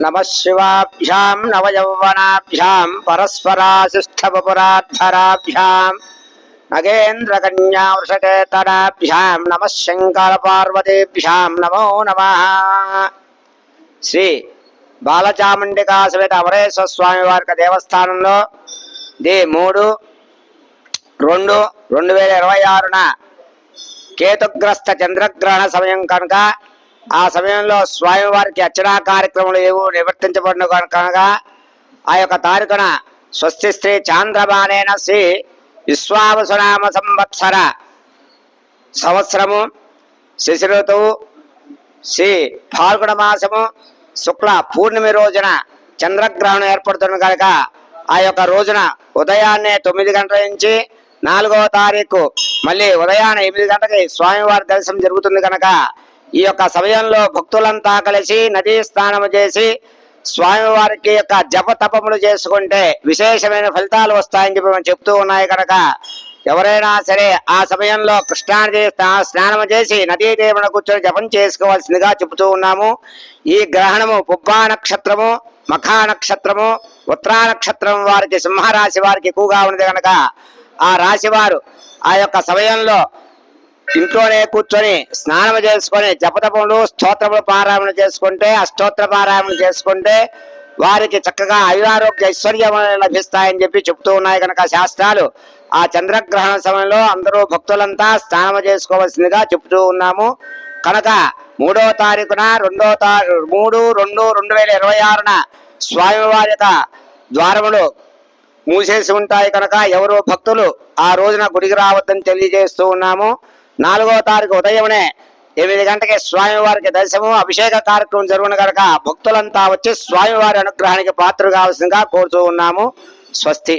नमः शिवाभ्यां नवयौवनाभ्यां परस्पराशिष्ठवपुराद्धराभ्यां नगेन्द्रकन्या वृषकेतनाभ्यां नमः शङ्करपार्वतीभ्यां नमो नमः। శ్రీ బాలచాముండికా సమేత అమరేశ్వర స్వామి వారి దేవస్థానంలో ది 3/2/2026న కేతుగ్రస్త చంద్రగ్రహణ సమయం కనుక ఆ సమయంలో స్వామివారికి అర్చనా కార్యక్రమాలు ఏవో నిర్వర్తించబడిన కనుక ఆ యొక్క తారీఖున స్వస్తి శ్రీ చాంద్రమానేన శ్రీ విశ్వావసునామ సంవత్సరము శశి ఋతువు శ్రీ ఫాల్గుణ మాసము శుక్ల పూర్ణిమ రోజున చంద్రగ్రహణం ఏర్పడుతున్న కనుక ఆ యొక్క రోజున ఉదయాన్నే 9 గంటల నుంచి 4వ తారీఖు మళ్ళీ ఉదయాన్నే 8 గంటలకి స్వామివారి దర్శనం జరుగుతుంది కనుక ఈ యొక్క సమయంలో భక్తులంతా కలిసి నదీ స్నానము చేసి స్వామివారికి యొక్క జప తపములు చేసుకుంటే విశేషమైన ఫలితాలు వస్తాయని చెప్పి మనం చెప్తూ ఉన్నాయి కనుక ఎవరైనా సరే ఆ సమయంలో కృష్ణానది స్నానం చేసి నదీ తీరమున కూర్చొని జపం చేసుకోవాల్సిందిగా చెబుతూ ఉన్నాము. ఈ గ్రహణము పుబ్బా నక్షత్రము, మఖా నక్షత్రము, ఉత్తరా నక్షత్రం వారికి సింహరాశి వారికి ఎక్కువగా ఉన్నది కనుక ఆ రాశి వారు ఆ యొక్క సమయంలో ఇంట్లోనే కూర్చొని స్నానం చేసుకొని జపతపములు స్తోత్రములు పారాయణ చేసుకుంటే అష్టోత్తర పారాయణ చేసుకుంటే వారికి చక్కగా ఆయురారోగ్య ఐశ్వర్యం లభిస్తాయని చెప్పి చెప్తూ ఉన్నాయి కనుక శాస్త్రాలు. ఆ చంద్రగ్రహణ సమయంలో అందరూ భక్తులంతా స్నానం చేసుకోవాల్సిందిగా చెప్తూ ఉన్నాము కనుక 3వ తారీఖున 3/2/2026న స్వామివారి యొక్క ద్వారములు మూసేసి ఉంటాయి కనుక ఎవరు భక్తులు ఆ రోజున గుడికి రావద్దని తెలియజేస్తూ ఉన్నాము. 4వ తారీఖు ఉదయమునే 8 గంటకి స్వామివారికి దర్శనము అభిషేక కార్యక్రమం జరుగును కనుక భక్తులంతా వచ్చి స్వామివారి అనుగ్రహానికి పాత్ర కావాల్సిందిగా కోరుతూ ఉన్నాము. స్వస్తి.